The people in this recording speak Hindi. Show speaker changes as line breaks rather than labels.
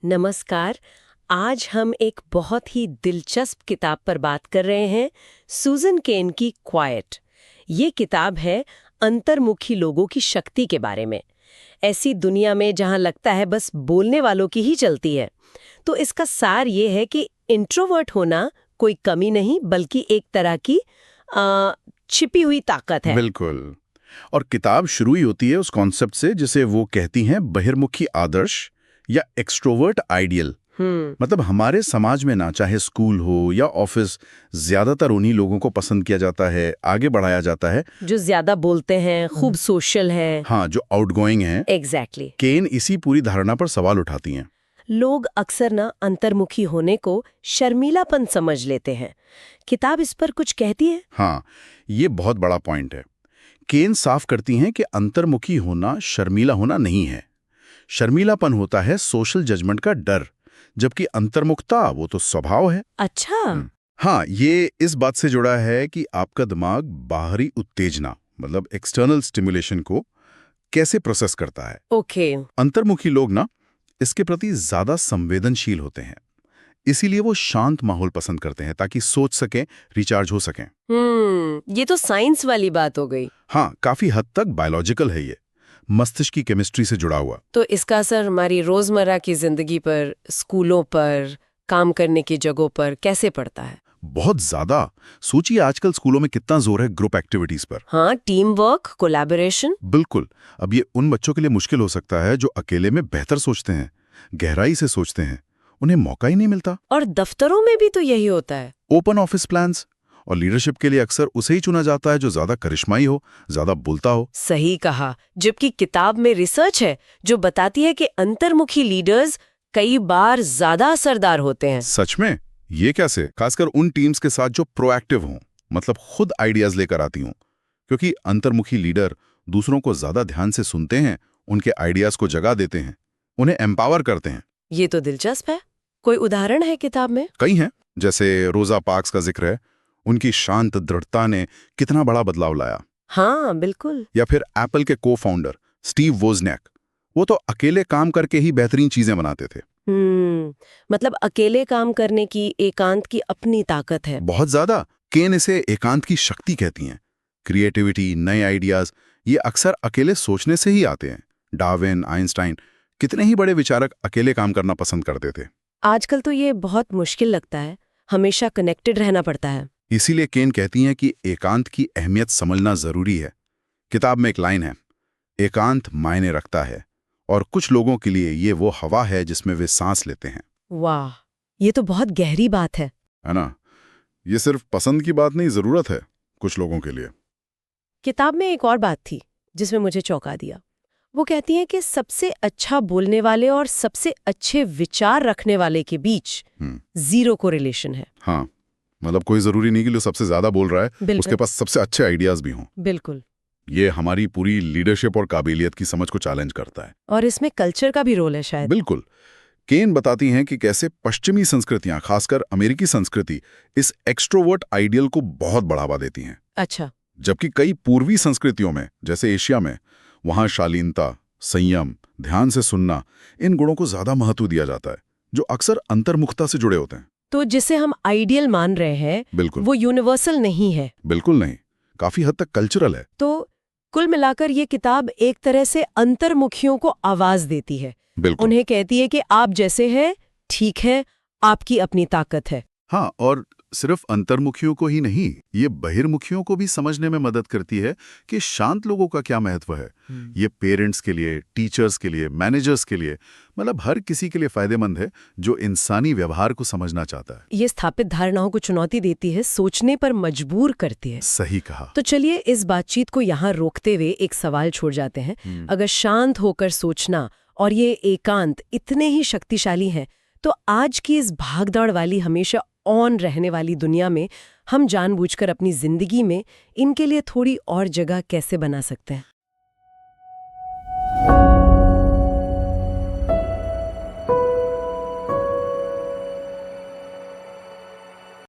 नमस्कार। आज हम एक बहुत ही दिलचस्प किताब पर बात कर रहे हैं, सूजन केन की क्वाइट। ये किताब है अंतर्मुखी लोगों की शक्ति के बारे में। ऐसी दुनिया में जहां लगता है बस बोलने वालों की ही चलती है। तो इसका सार ये है कि इंट्रोवर्ट होना कोई कमी नहीं, बल्कि एक तरह की छिपी हुई ताकत है।
बिल्कुल। और किताब शुरू ही होती है उस कॉन्सेप्ट से जिसे वो कहती हैं बहिर्मुखी आदर्श या एक्सट्रोवर्ट आइडियल। मतलब हमारे समाज में ना चाहे स्कूल हो या ऑफिस, ज्यादातर उन्हीं लोगों को पसंद किया जाता है, आगे बढ़ाया जाता है
जो ज्यादा बोलते हैं, खूब सोशल हैं।
हाँ, जो आउटगोइंग हैं।
एग्जैक्टली।
केन इसी पूरी धारणा पर सवाल उठाती हैं।
लोग अक्सर ना अंतर्मुखी होने को शर्मीलापन समझ लेते हैं। किताब इस पर कुछ कहती है?
हाँ, ये बहुत बड़ा पॉइंट है। केन साफ करती हैं कि अंतर्मुखी होना शर्मीला होना नहीं है। शर्मीलापन होता है सोशल जजमेंट का डर, जबकि अंतर्मुखता वो तो स्वभाव है।
अच्छा।
हाँ, ये इस बात से जुड़ा है कि आपका दिमाग बाहरी उत्तेजना मतलब एक्सटर्नल स्टिमुलेशन को कैसे प्रोसेस करता है।
ओके।
अंतर्मुखी लोग ना इसके प्रति ज्यादा संवेदनशील होते हैं, इसीलिए वो शांत माहौल पसंद करते हैं ताकि सोच सकें, रिचार्ज हो सकें।
ये तो साइंस वाली बात हो गई।
हाँ, काफी हद तक बायोलॉजिकल है ये, मस्तिष्क की केमिस्ट्री से जुड़ा हुआ।
तो इसका असर हमारी रोजमर्रा की जिंदगी पर, स्कूलों पर, काम करने की जगहों पर कैसे पड़ता है?
बहुत ज्यादा। सोचिए आजकल स्कूलों में कितना जोर है ग्रुप एक्टिविटीज पर।
हाँ, टीम वर्क, कोलैबोरेशन।
बिल्कुल। अब ये उन बच्चों के लिए मुश्किल हो सकता है जो अकेले में बेहतर सोचते हैं, गहराई से सोचते हैं, उन्हें मौका ही नहीं मिलता।
और दफ्तरों में भी तो यही होता है।
ओपन ऑफिस प्लान्स और लीडरशिप के लिए अक्सर उसे ही चुना जाता है जो ज्यादा करिश्माई हो, ज्यादा बोलता हो।
सही कहा। जबकि किताब में रिसर्च है जो बताती है कि अंतर्मुखी लीडर्स कई बार ज्यादा असरदार होते हैं।
सच में? ये कैसे? खासकर उन टीम्स के साथ जो प्रोएक्टिव हों, मतलब खुद आइडियाज लेकर आती हों, क्योंकि अंतर्मुखी लीडर दूसरों को ज्यादा ध्यान से सुनते हैं, उनके आइडियाज को जगह देते हैं, उन्हें एम्पावर करते हैं।
ये तो दिलचस्प है। कोई उदाहरण है किताब में?
कई हैं, जैसे रोजा पार्क्स का जिक्र है। उनकी शांत दृढ़ता ने कितना बड़ा बदलाव लाया।
हाँ, बिल्कुल।
या फिर एप्पल के को फाउंडर स्टीव वोजनियाक, वो तो अकेले काम करके ही बेहतरीन चीजें बनाते थे।
मतलब अकेले काम करने की, एकांत की अपनी ताकत है।
बहुत ज्यादा। केन इसे एकांत की शक्ति कहती हैं। क्रिएटिविटी, नए आइडियाज ये अक्सर अकेले सोचने से ही आते हैं। डार्विन, आइंस्टाइन, कितने ही बड़े विचारक अकेले काम करना पसंद करते थे।
आजकल तो ये बहुत मुश्किल लगता है, हमेशा कनेक्टेड रहना पड़ता है।
इसीलिए केन कहती हैं कि एकांत की अहमियत समझना जरूरी है। किताब में एक लाइन है, एकांत मायने रखता है और कुछ लोगों के लिए ये वो हवा है जिसमें वे सांस लेते हैं।
वाह, ये तो बहुत गहरी बात है।
है ना? ये सिर्फ पसंद की बात नहीं, जरूरत है कुछ लोगों के लिए।
किताब में एक और बात थी जिसमें मुझे चौंका दिया। वो कहती हैं कि सबसे अच्छा बोलने वाले और सबसे अच्छे विचार रखने वाले के बीच जीरो कोरिलेशन है।
हाँ, मतलब कोई जरूरी नहीं कि जो सबसे ज्यादा बोल रहा है उसके पास सबसे अच्छे आइडियाज भी हों।
बिल्कुल।
ये हमारी पूरी लीडरशिप और काबिलियत की समझ को चैलेंज करता है।
और इसमें कल्चर का भी रोल है शायद।
बिल्कुल। केन बताती हैं कि कैसे पश्चिमी संस्कृतियां, खासकर अमेरिकी संस्कृति, इस एक्सट्रोवर्ट आइडियल को बहुत बढ़ावा देती हैं।
अच्छा।
जबकि कई पूर्वी संस्कृतियों में, जैसे एशिया में, वहां शालीनता, संयम, ध्यान से सुनना, इन गुणों को ज्यादा महत्व दिया जाता है, जो अक्सर अंतर्मुखता से जुड़े होते हैं।
तो जिसे हम आइडियल मान रहे हैं,
बिल्कुल,
वो यूनिवर्सल नहीं है।
बिल्कुल नहीं, काफी हद तक कल्चरल है।
तो कुल मिलाकर ये किताब एक तरह से अंतर्मुखियों को आवाज देती है।
बिल्कुल।
उन्हें कहती है कि आप जैसे हैं, ठीक है, आपकी अपनी ताकत है।
हाँ, और सिर्फ अंतर्मुखियों को ही नहीं, ये बहिर्मुखियों को भी समझने में मदद करती है कि शांत लोगों का क्या महत्व है। ये पेरेंट्स के लिए, टीचर्स के लिए, मैनेजर्स के लिए, मतलब हर किसी के लिए फायदेमंद है जो इंसानी व्यवहार को समझना चाहता है।
ये स्थापित धारणाओं को चुनौती देती है, सोचने पर मजबूर करती है।
सही कहा।
तो चलिए इस बातचीत को यहाँ रोकते हुए एक सवाल छोड़ जाते हैं। अगर शांत होकर सोचना और ये एकांत इतने ही शक्तिशाली हैं, तो आज की इस भागदौड़ वाली, हमेशा ऑन रहने वाली दुनिया में हम जानबूझकर अपनी जिंदगी में इनके लिए थोड़ी और जगह कैसे बना सकते हैं?